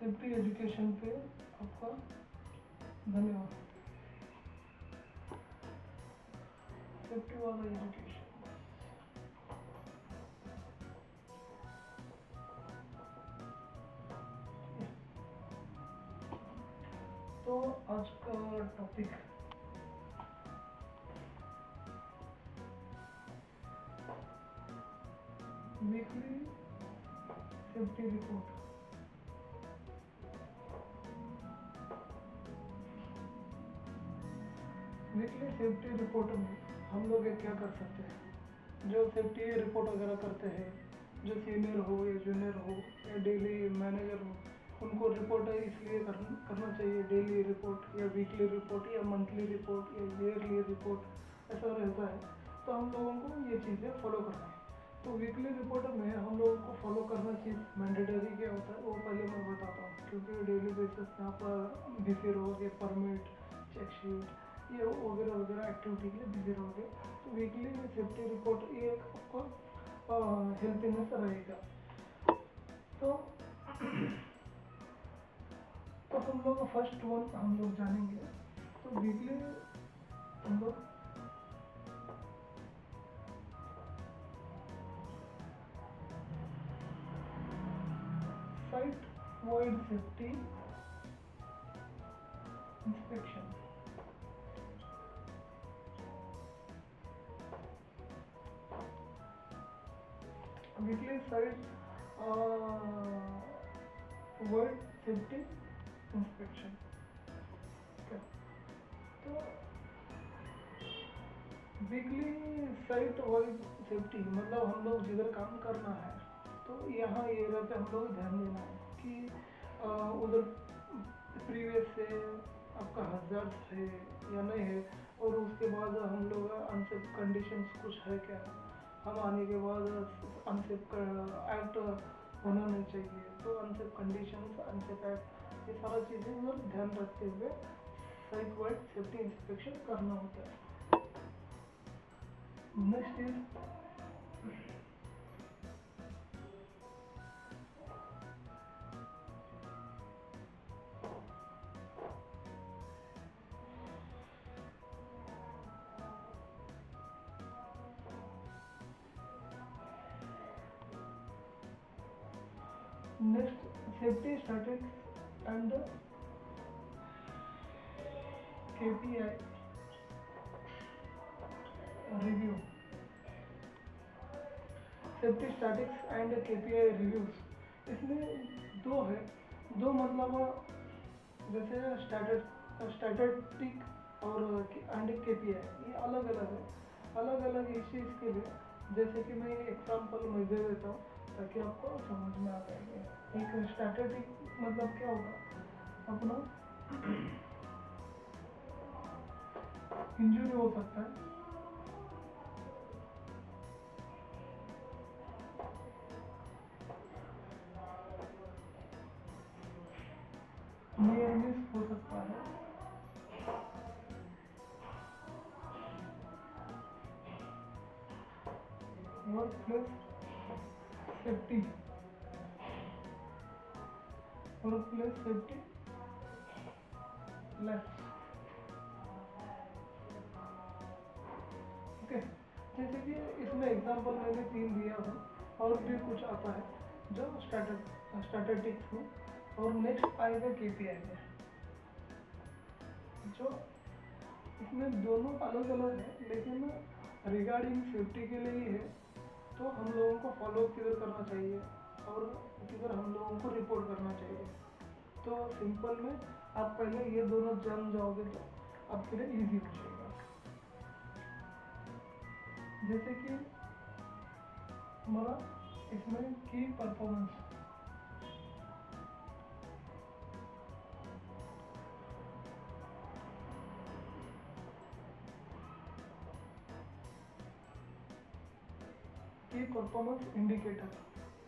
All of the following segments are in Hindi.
सेफ्टी एजुकेशन पे आपका धन्यवाद। सेफ्टी वाला एजुकेशन। तो आज का topic weekly safety report. Weekly safety report में हम लोग क्या कर सकते हैं? जो सेफ्टी रिपोर्ट वगैरह करते हैं, जो सीनियर हो या जूनियर हो या डेली मैनेजर हो, उनको रिपोर्ट इसलिए करना चाहिए, डेली रिपोर्ट या वीकली रिपोर्ट या मंथली रिपोर्ट या ईयरली रिपोर्ट ऐसा रहता है। तो हम लोगों को ये चीज़ें फॉलो करना है। तो वीकली रिपोर्ट में हम लोगों को फॉलो करना चीज़ मैंडेटरी क्या होता है वो पहले मैं बताता हूँ, क्योंकि डेली बेसिस पे आपका बिजी रहोगे, परमिट, चेकशीट, ये वगैरह वगैरह एक्टिविटी के बिजी रहोगे। तो वीकली सेफ्टी रिपोर्ट ये आपको हेल्पनेस रहेगा। तो हम लोग फर्स्ट वन हम लोग जानेंगे। तो वीकली हम लोग site wide safety inspection. Weekly site wide safety inspection. तो वीकली साइट वाइड सेफ्टी मतलब हम लोग जिधर काम करना है तो यहाँ एरिया पे हम लोग ध्यान देना है कि उधर प्रीवियस से आपका हज़ार्ड है या नहीं है, और उसके बाद हम लोग अनसेफ कंडीशंस कुछ है क्या, हम आने के बाद अनसेफ एक्ट होना नहीं चाहिए। तो अनसेफ कंडीशंस, अनसेफ एक्ट, ये सारा चीज़ें उधर ध्यान रखते हुए साइट वाइड सेफ्टी इंस्पेक्शन करना होता है। Next is safety statistics and KPI review. Safety statics and KPI reviews, इसमें दो है। दो मतलब जैसे स्टैटिस्टिक और एंड KPI ये अलग अलग है, अलग अलग इस चीज़ के लिए। जैसे कि मैं एग्जांपल मैं दे देता हूँ ताकि आपको समझ में आ पाएगा। एक स्टैटिस्टिक मतलब क्या होगा, अपना इंजरी हो सकता है, नियर मिस हो सकता है, work place safety, work place safety lapse. Okay, जैसे कि इसमें एग्जांपल मैंने 3 दिया हूँ, और भी कुछ आता है जो स्टैटिस्टिक्स में, और नेक्स्ट आएगा KPI में। जो इसमें दोनों अलग अलग है, लेकिन रिगार्डिंग सेफ्टी के लिए ही है। तो हम लोगों को फॉलो किधर करना चाहिए और किधर हम लोगों को रिपोर्ट करना चाहिए। तो सिंपल में आप पहले ये दोनों जान जाओगे तो आपके लिए ईजी हो जाएगा। जैसे कि हमारा इसमें की परफॉर्मेंस, की परफॉर्मेंस इंडिकेटर।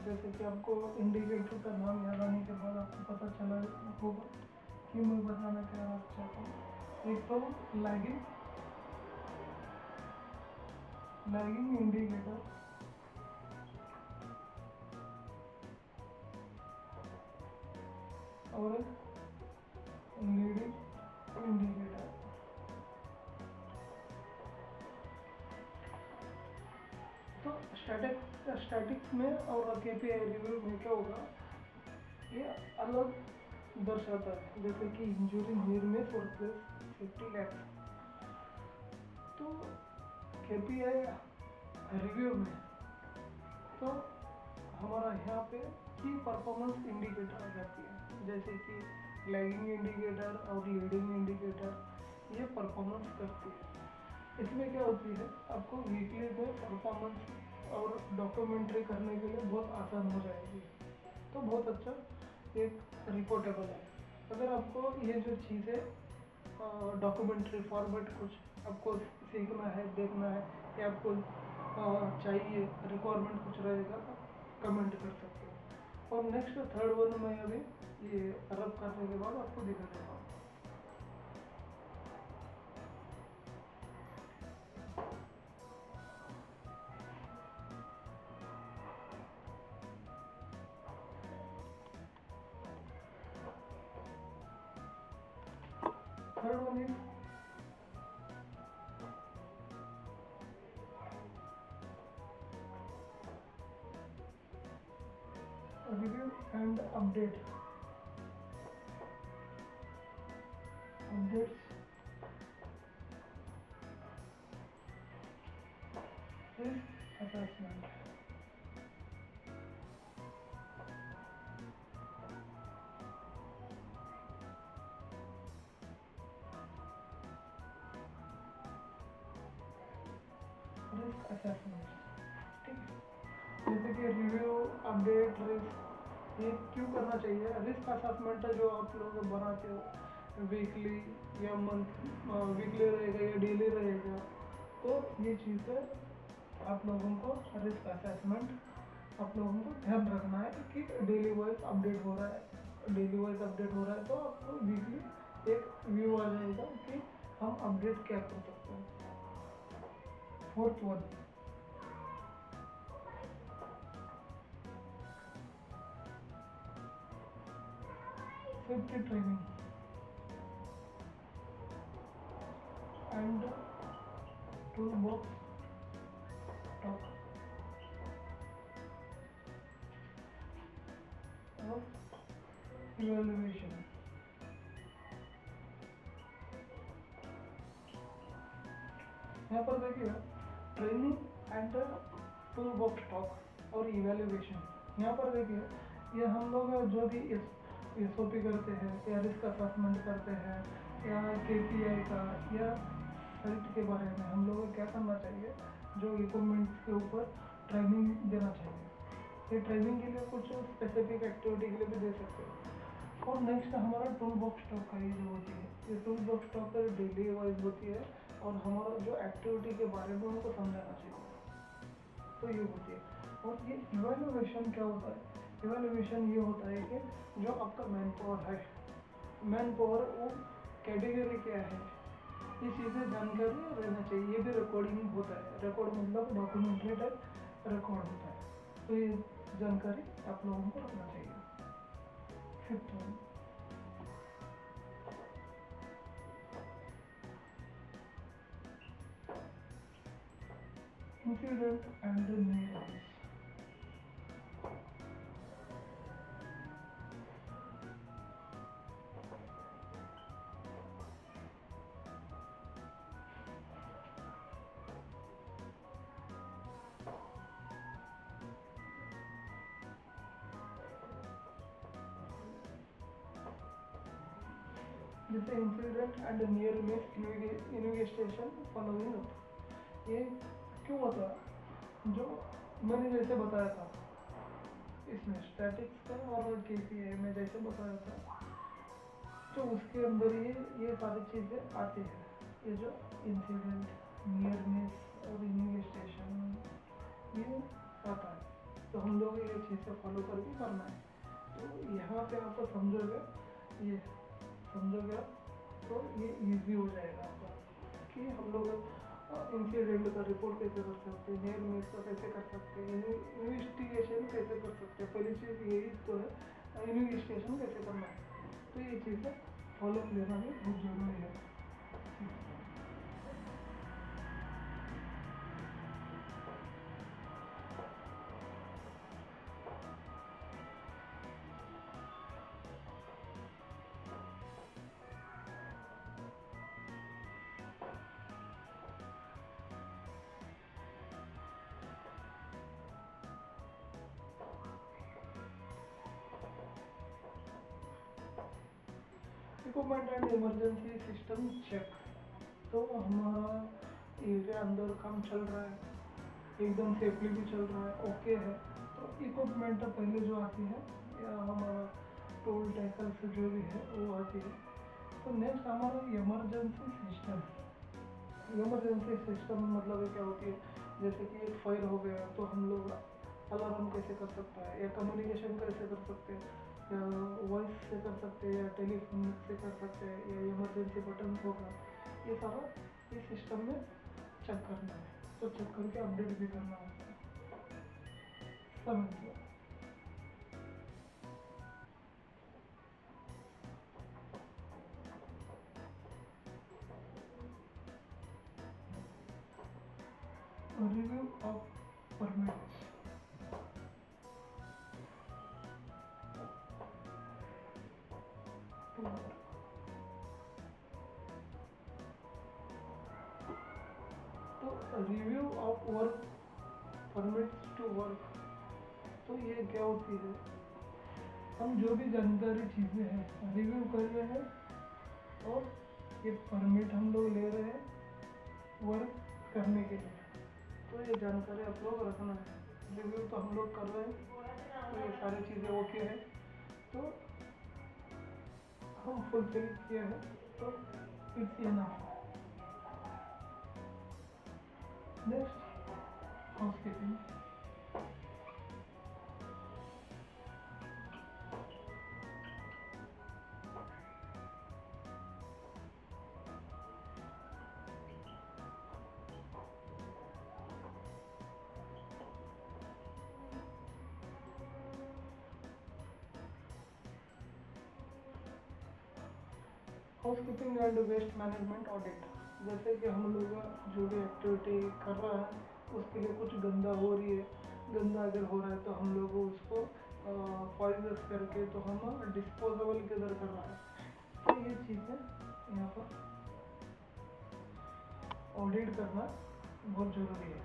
जैसे कि आपको इंडिकेटर का नाम याद आने के बाद आपको पता चला होगा कि मैं बताना क्या चाहता हूँ। एक तो लैगिंग इंडिकेटर, और एक लीडिंग इंडिकेटर। तो स्टैटिक्स में और केपीआई रिव्यू में क्या होगा, ये अलग दर्शाता है, जैसे कि इंजरी नियर मिस और प्लस 50 लैक्स। तो केपीआई रिव्यू में तो हमारा यहाँ पे की परफॉर्मेंस इंडिकेटर आ जाती है, जैसे कि लैगिंग इंडिकेटर और लीडिंग इंडिकेटर, ये परफॉर्मेंस करती है। इसमें क्या होती है, आपको वीकली में परफॉर्मेंस और डॉक्यूमेंट्री करने के लिए बहुत आसान हो जाएगी। तो बहुत अच्छा एक रिपोर्टेबल है। अगर आपको ये जो चीज़ें डॉक्यूमेंट्री फॉर्मेट कुछ आपको सीखना है, देखना है, या आपको चाहिए रिक्वायरमेंट कुछ रहेगा, तो कमेंट कर सकते हो। और नेक्स्ट थर्ड वन में अभी ये रब करने के बाद आपको दिखा देगा। Third one is review and updates risk assessment। Risk assessment, ठीक है, जैसे कि रिव्यू, अपडेट, रिस्क, ये क्यों करना चाहिए। रिस्क असेसमेंट जो आप लोग बनाते हो वीकली या वीकली रहेगा या डेली रहेगा, तो ये चीज़ें आप लोगों को रिस्क असेसमेंट आप लोगों को ध्यान रखना है कि डेली वाइज अपडेट हो रहा है, तो आपको वीकली एक व्यू आ जाएगा कि हम अपडेट क्या कर सकते हैं। Fourth one, safety training and tool box talk और इवैल्यूएशन। यहाँ पर देखिए training and tool box talk और इवैल्यूएशन। यहाँ पर देखिए ये हम लोग जो भी एसओपी करते हैं या रिस्क असेसमेंट करते हैं या केपीआई का या साइट के बारे में हम लोग को क्या करना चाहिए, जो इक्विपमेंट्स के ऊपर ट्रेनिंग देना चाहिए। ये ट्रेनिंग के लिए कुछ स्पेसिफिक एक्टिविटी के लिए भी दे सकते हैं। और नेक्स्ट हमारा टूल बॉक्स टॉक का ये जो होती है, ये tool box talk daily wise होती है और हमारा जो एक्टिविटी के बारे में उनको समझाना चाहिए, तो ये होती है। और ये इवैल्यूएशन क्या होता है, इवैल्यूएशन ये होता है कि जो आपका मैन पावर है, मैन पावर वो कैटेगरी क्या है, ये चीज़ें जानकारी रहना चाहिए। ये भी रिकॉर्डिंग होता है, रिकॉर्ड मतलब डॉक्यूमेंटेड रिकॉर्ड होता है, तो ये जानकारी आप लोगों को रखना चाहिए। Fifth one, incident and near. जैसे incident and near miss investigation following up, ये क्यों होता है, जो मैंने जैसे बताया था इसमें स्टैटिक्स का और केपीआई में जैसे बताया था, तो उसके अंदर ये सारी चीज़ें आती है। ये जो इंसिडेंट, नियर मिस और इन्वेस्टिगेशन ये आता है, तो हम लोग ये चीज़ें फॉलो करके करना है। तो यहाँ पे आप समझोगे, ये समझोगे तो ये इजी हो जाएगा आपका कि हम लोग इंसिडेंट का रिपोर्ट कैसे कर सकते हैं, नियर मिस का कैसे कर सकते हैं, इन्वेस्टिगेशन कैसे कर सकते हैं। पहली चीज़ यही तो है, इन्वेस्टिगेशन कैसे करना है। तो ये चीज़ें फॉलो लेना भी बहुत ज़रूरी है। Equipment and emergency system check. तो हमारा एरिया अंदर काम चल रहा है, एकदम सेफली भी चल रहा है, ओके है। तो इक्विपमेंट पहले जो आती है या हमारा टूल टैकल्स जो भी है वो आती है। तो नेक्स्ट हमारा इमरजेंसी सिस्टम। इमरजेंसी सिस्टम मतलब क्या होती है, जैसे कि एक फायर हो गया तो हम लोग अलार्म कैसे कर सकते हैं, या कम्युनिकेशन कैसे कर सकते हैं, या वॉइस से कर सकते हैं, या टेलीफोन से कर सकते हैं, या इमरजेंसी बटन होगा, ये सारा इस सिस्टम में चेक करना है। तो चेक करके अपडेट भी करना होता है। समझ गया। Review of permits. तो review of work permits to work, तो ये क्या होती है, हम जो भी जानकारी चीज़ें हैं रिव्यू कर रहे हैं और ये परमिट हम लोग ले रहे हैं वर्क करने के लिए। तो ये जानकारी आप लोग रखना है। रिव्यू तो हम लोग कर रहे हैं, तो ये सारी चीज़ें ओके है, तो हम फुलफिल किया है, तो it's enough. Next housekeeping. Housekeeping and waste management audit. जैसे कि हम लोग जो भी एक्टिविटी कर रहा है उसके लिए कुछ गंदा हो रही है, गंदा अगर हो रहा है तो हम लोग उसको पॉइजस करके तो हम डिस्पोजेबल किधर कर रहा है। तो ये चीज़ें यहाँ पर ऑडिट करना बहुत ज़रूरी है।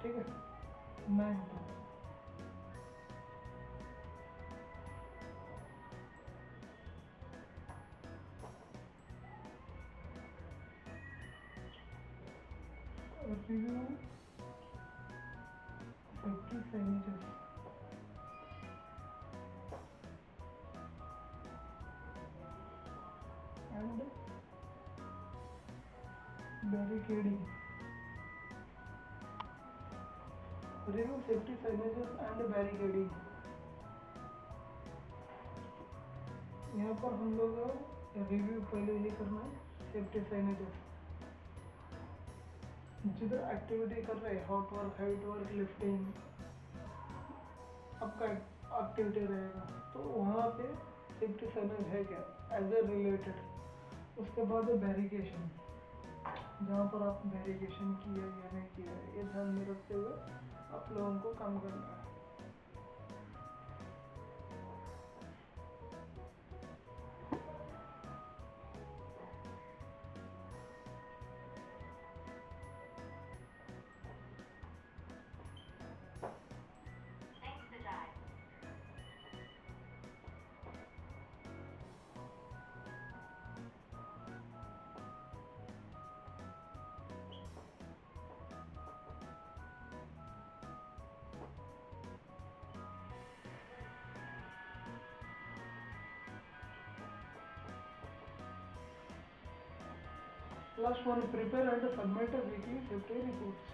ठीक है, मैं review safety signages and barricading. Review safety signages and barricading। यहाँ पर हम लोग रिव्यू पहले ये करना है सेफ्टी साइनेजेस। जिधर एक्टिविटी कर रहे हैं hot work, height work, lifting आपका एक्टिविटी रहेगा, तो वहाँ पे सेफ्टी साइनेज है क्या एज ए रिलेटेड। उसके बाद बैरिकेशन, जहाँ पर आप बैरिकेशन किया या नहीं किया है ये ध्यान में रखते हुए आप लोगों को काम करना है। Last one, prepare and submit a weekly safety reports।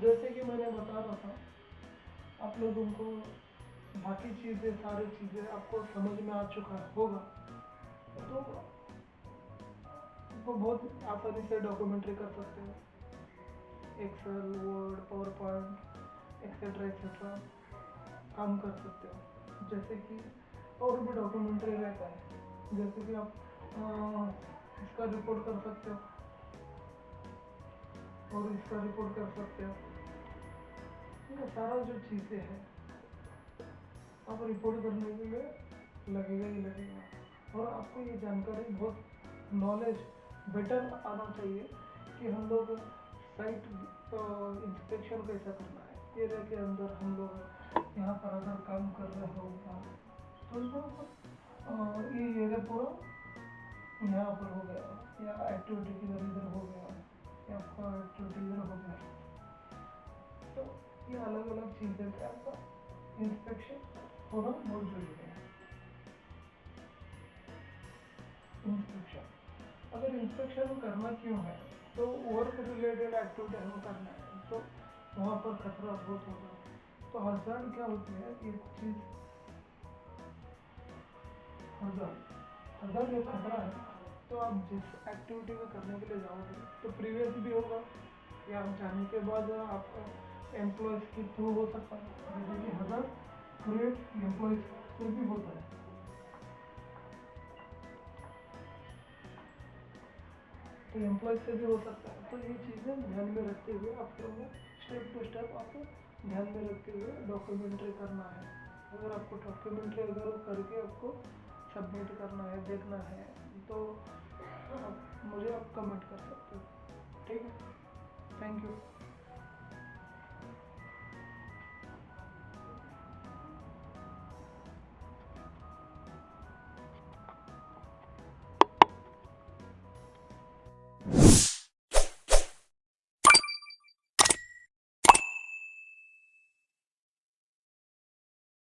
जैसे कि मैंने बता रहा था आप लोगों को बाकी चीज़ें सारी चीज़ें आपको समझ में आ चुका होगा, तो वो बहुत आसानी से डॉक्यूमेंट्री कर सकते हैं। Excel, Word, PowerPoint, etcetera etcetera काम कर सकते हो। जैसे कि और भी डॉक्यूमेंट्री रहता है, जैसे कि आप इसका रिपोर्ट कर सकते हो और इसका रिपोर्ट कर सकते हो। ये सारा जो चीज़ें हैं आप रिपोर्ट करने के लिए लगेगा ही लगेगा। और आपको ये जानकारी बहुत नॉलेज बेटर आना चाहिए कि हम लोग साइट इंस्पेक्शन कैसा करना है। एरिया के अंदर हम लोग यहाँ पर अगर काम कर रहे होगा तो ये एरिया पूरा यहाँ पर हो गया, या एक्टिविटी किधर इधर हो गया, या आपका एक्टिविटी इधर हो गया। तो ये अलग अलग चीज़ें पे आपका इंस्पेक्शन होना बहुत जरूरी है। इंस्पेक्शन, अगर इंस्पेक्शन करना क्यों है तो वर्क रिलेटेड एक्टिविटी हमें करना है, तो वहाँ पर खतरा बहुत होगा। तो हज़ार्ड क्या होती है, एक चीज़ हज़ार्ड एक खतरा है। तो आप जिस एक्टिविटी में करने के लिए जाओगे तो प्रीवियस भी होगा, या आप जाने के बाद आपका एम्प्लॉयज़ के थ्रू हो सकता है, जैसे कि हज़ार्ड क्रिएट एम्प्लॉयज़ से भी होता है। तो एम्प्लॉय से भी हो सकता है। तो ये चीज़ें ध्यान में रखते हुए आप लोगों को स्टेप टू स्टेप आपको ध्यान में रखते हुए डॉक्यूमेंट्री करना है। अगर आपको डॉक्यूमेंट्री अगर करके आपको सबमिट करना है, देखना है, तो आप मुझे आप कमेंट कर सकते हो। ठीक है, थैंक यू।